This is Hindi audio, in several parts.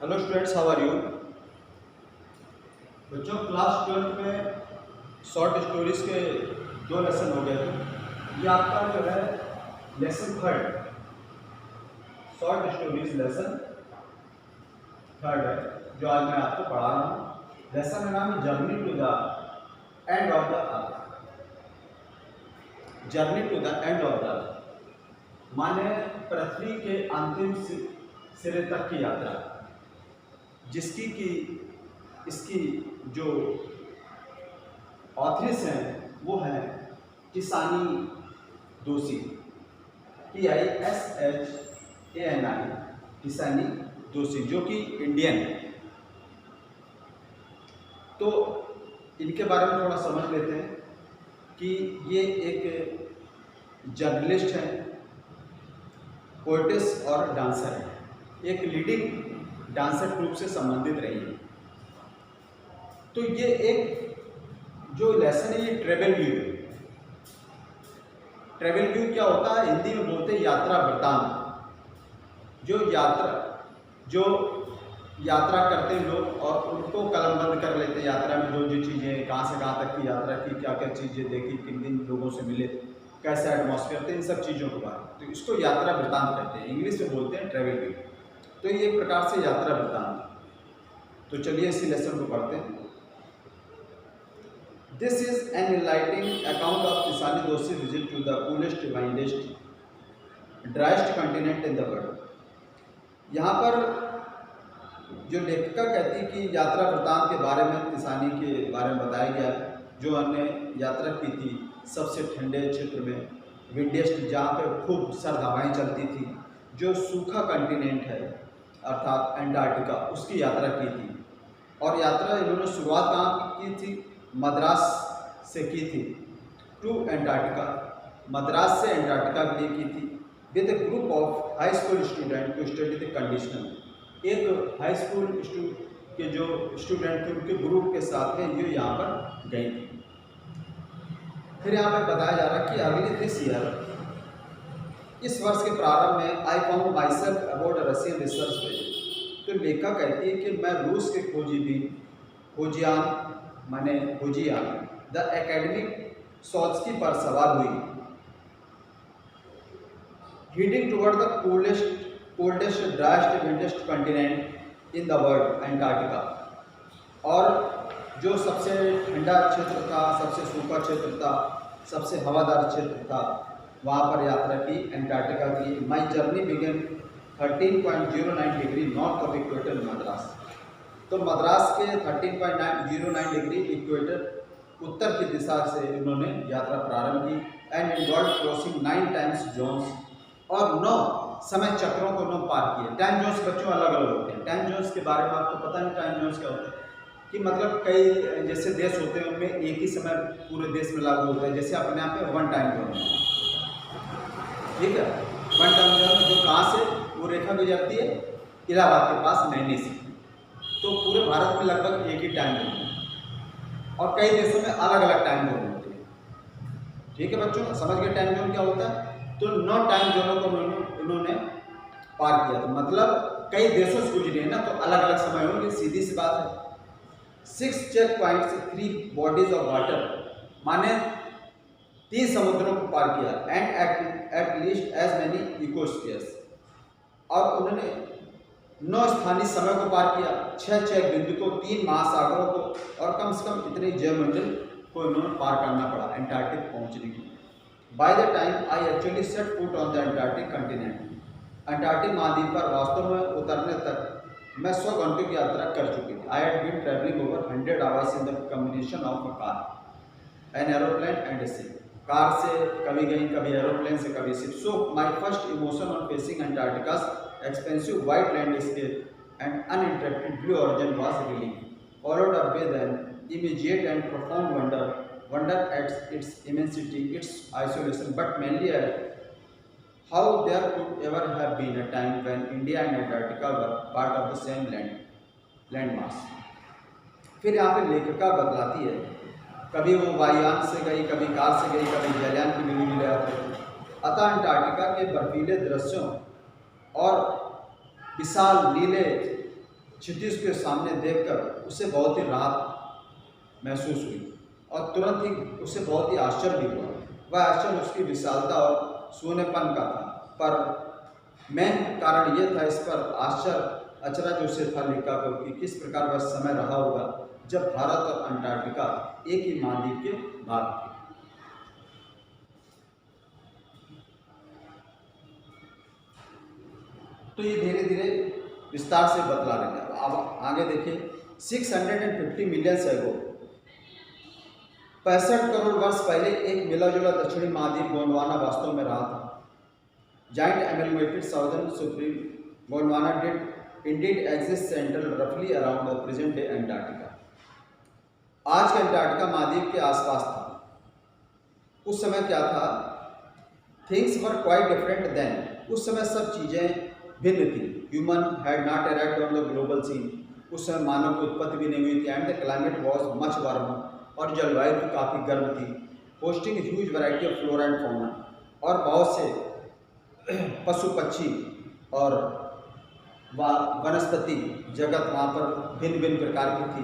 Hello students, how are you. बच्चों, क्लास 12 में शॉर्ट स्टोरीज के 2 लेसन हो गए थे। ये आपका जो है lesson third, short stories lesson third है जो आज मैं आपको पढ़ा रहा हूँ। लेसन का नाम है journey to the end of the earth. Journey to the end of the earth माने पृथ्वी के अंतिम सिरे तक की यात्रा, जिसकी कि इसकी जो ऑथर्स हैं वो हैं किसानी दोषी, KISHANI, किसानी दोषी, जो कि इंडियन है। तो इनके बारे में थोड़ा समझ लेते हैं कि ये एक जर्नलिस्ट हैं, पोएटिस और डांसर हैं, एक लीडिंग डांसर ट्रूप से संबंधित रही है। तो ये एक जो लेसन है ये ट्रेवल व्यू है। ट्रेवल व्यू क्या होता है, हिंदी में बोलते हैं यात्रा वृत्तांत। जो यात्रा करते हैं लोग और उनको कलमबंद कर लेते हैं। यात्रा में जो जो चीज़ें, कहाँ से कहाँ तक की यात्रा की, क्या क्या चीज़ें देखी, किन किन लोगों से मिले, कैसा एटमॉस्फेयर थे, इन सब चीज़ों के बारे में। तो इसको यात्रा वृत्तांत कहते हैं, इंग्लिश में बोलते हैं ट्रेवल व्यू। तो ये एक प्रकार से यात्रा वृत्तांत। तो चलिए इसी लेसन को पढ़ते हैं। This is an enlightening account of किसानी दोषी visit to the coolest, windiest, driest continent in the world. यहाँ पर जो लेखिका कहती है कि यात्रा वृत्तांत के बारे में, किसानी के बारे में बताया गया है, जो हमने यात्रा की थी सबसे ठंडे क्षेत्र में, विंडेस्ट, जहाँ पे खूब सर्द हवाएँ चलती थी, जो सूखा कंटिनेंट है अर्थात एंटार्क्टिका, उसकी यात्रा की थी। और यात्रा इन्होंने शुरुआत कहाँ की थी, मद्रास से की थी टू एंटार्क्टिका, मद्रास से एंटार्क्टिका के लिए की थी, with a group of high school student to study the condition. एक हाई स्कूल के जो स्टूडेंट थे उनके ग्रुप के साथ में ये यहाँ पर गई थी। फिर यहाँ पर बताया जा रहा है कि अर्ली दिस ईयर, इस वर्ष के प्रारंभ में, I found my self about Russian research visit. तो लेखा कहती है कि मैं रूस के खोजियान माने खोजियान द एकेडमिक सोल्स्की पर सवार हुई, heading toward the coldest, driest, windiest continent in the world, Antarctica. और जो सबसे ठंडा क्षेत्र था, सबसे सूखा क्षेत्र था, सबसे हवादार क्षेत्र था, वहाँ पर यात्रा की, एंटार्क्टिका की। My journey began 13.09 degree north of equator, Madras. तो मद्रास के 13.09 डिग्री इक्वेटर उत्तर की दिशा से इन्होंने यात्रा प्रारंभ की। And involve crossing 9 times zones, और 9 समय चक्रों को 9 पार किए। टाइम जोन्स बच्चों अलग अलग होते हैं। टाइम जोन्स के बारे में आपको पता नहीं टाइम जोन्स क्या होते हैं, कि मतलब कई जैसे देश होते हैं उनमें एक ही समय पूरे देश में लागू होता है। जैसे अपने यहाँ पे 1 टाइम जोन है, ठीक है। 1 टाइम जोन जो कहाँ से वो रेखा गुजरती है, इलाहाबाद के पास, नैनी से। तो पूरे भारत में लगभग एक ही टाइम जोन है और कई देशों में अलग अलग टाइम जोन होते हैं, ठीक है बच्चों। समझ गए टाइम जोन क्या होता है। तो 9 टाइम जोनों को इन्होंने पार किया। तो मतलब कई देशों से गुजरे ना, तो अलग अलग समय होंगे, सीधी सी बात है। 6 check points, 3 bodies of water, माने 3 समुद्रों को पार किया। And at least as many ecospheres, और उन्होंने 9 स्थानीय समय को पार किया, 6 चेक बिंदु को, 3 महासागरों को, और कम से कम इतने जयमंडल को इन्होंने पार करना पड़ा एंटार्क्टिक पहुंचने के लिए। By the time I actually set foot on the Antarctic continent, Antarctic महाद्वीप पर वास्तव में उतरने तक मैं 100 घंटों की यात्रा कर चुकी थी। I had been travelling over 100 hours in the combination of a car, an aeroplane and a ship. Car से कभी गई, कभी एरोप्लेन से, कभी ship. So my first emotion on facing Antarctica's expensive white landscape and uninterrupted blue origin was relief, followed up with an immediate and profound wonder at its immensity, its isolation, but mainly at how there could ever have been a time when India and Antarctica were part of the same landmass. फिर यहाँ पे लेखिका बतलाती है, कभी वो वायुयान से गई, कभी कार से गई, कभी जलयान की मिली मिले आते। अतः अंटार्कटिका के बर्फीले दृश्यों और विशाल नीले क्षितिज के सामने देखकर उसे बहुत ही राहत महसूस हुई और तुरंत ही उसे बहुत ही आश्चर्य भी हुआ। वह आश्चर्य उसकी विशालता और सोनेपन का था, पर मेन कारण यह था इस पर आश्चर्य अचरज उसे था लिखा कि किस प्रकार वह समय रहा होगा जब भारत और अंटार्कटिका एक ही महाद्वीप के भाग थे। तो ये धीरे धीरे विस्तार से बतला रहे हैं। अब आगे देखिए, 650 मिलियन एगो 65 करोड़ वर्ष पहले एक मिला जुला दक्षिणी महाद्वीप गोंडवाना वास्तव में रहा था। Giant amalgamated southern supreme Gondwana did indeed exist central रफली around the present day Antarctica. आज के अंटार्कटिका महाद्वीप के आसपास था। उस समय क्या था? Things were quite different then. उस समय सब चीज़ें भिन्न थी। Human had not arrived on the global scene. उस समय मानव की उत्पत्ति भी नहीं हुई थी। And the climate was much warm, और जलवायु भी काफ़ी गर्म थी। Hosting huge variety of flora and fauna, और बहुत से पशु पक्षी और वनस्पति जगत वहाँ पर भिन्न भिन्न प्रकार की थी।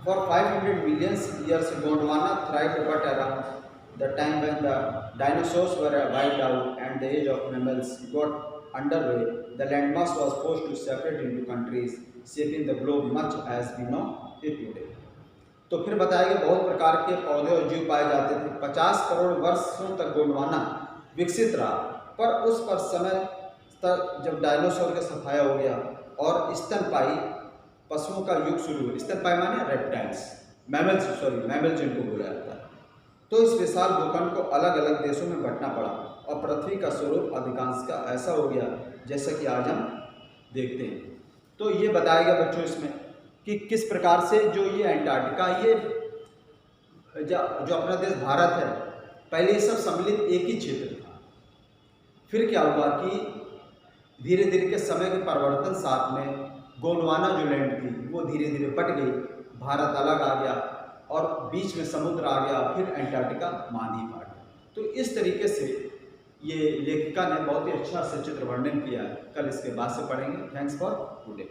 For 500 million years Gondwana thrived but around the time when the dinosaurs were wiped out and the age of mammals got underway, the landmass was forced to separate into countries, shaping the globe much as we know it today. तो फिर बताया कि बहुत प्रकार के पौधे और जीव पाए जाते थे। 50 करोड़ वर्षों तक गोंडवाना विकसित रहा, पर उस पर समय तक जब डायनासोर का सफाया हो गया और स्तनपायी पशुओं का युग शुरू हुआ। स्तनपायी माने रेप्टाइल्स, मैमल्स जिनको बोला जाता है। तो इस विशाल भूखंड को अलग अलग देशों में बंटना पड़ा और पृथ्वी का स्वरूप अधिकांश का ऐसा हो गया जैसा कि आज हम देखते हैं। तो ये बताया गया बच्चों इसमें कि किस प्रकार से जो ये अंटार्कटिका, ये जो अपना देश भारत है, पहले ये सब सम्मिलित एक ही क्षेत्र था। फिर क्या हुआ कि धीरे धीरे के समय के परिवर्तन साथ में गोंडवाना जो लैंड थी वो धीरे धीरे बट गई, भारत अलग आ गया और बीच में समुद्र आ गया, फिर अंटार्कटिका महाद्वीप आ गया। तो इस तरीके से ये लेखिका ने बहुत ही अच्छा से चित्र वर्णन किया है। कल इसके बाद से पढ़ेंगे। Thanks for today.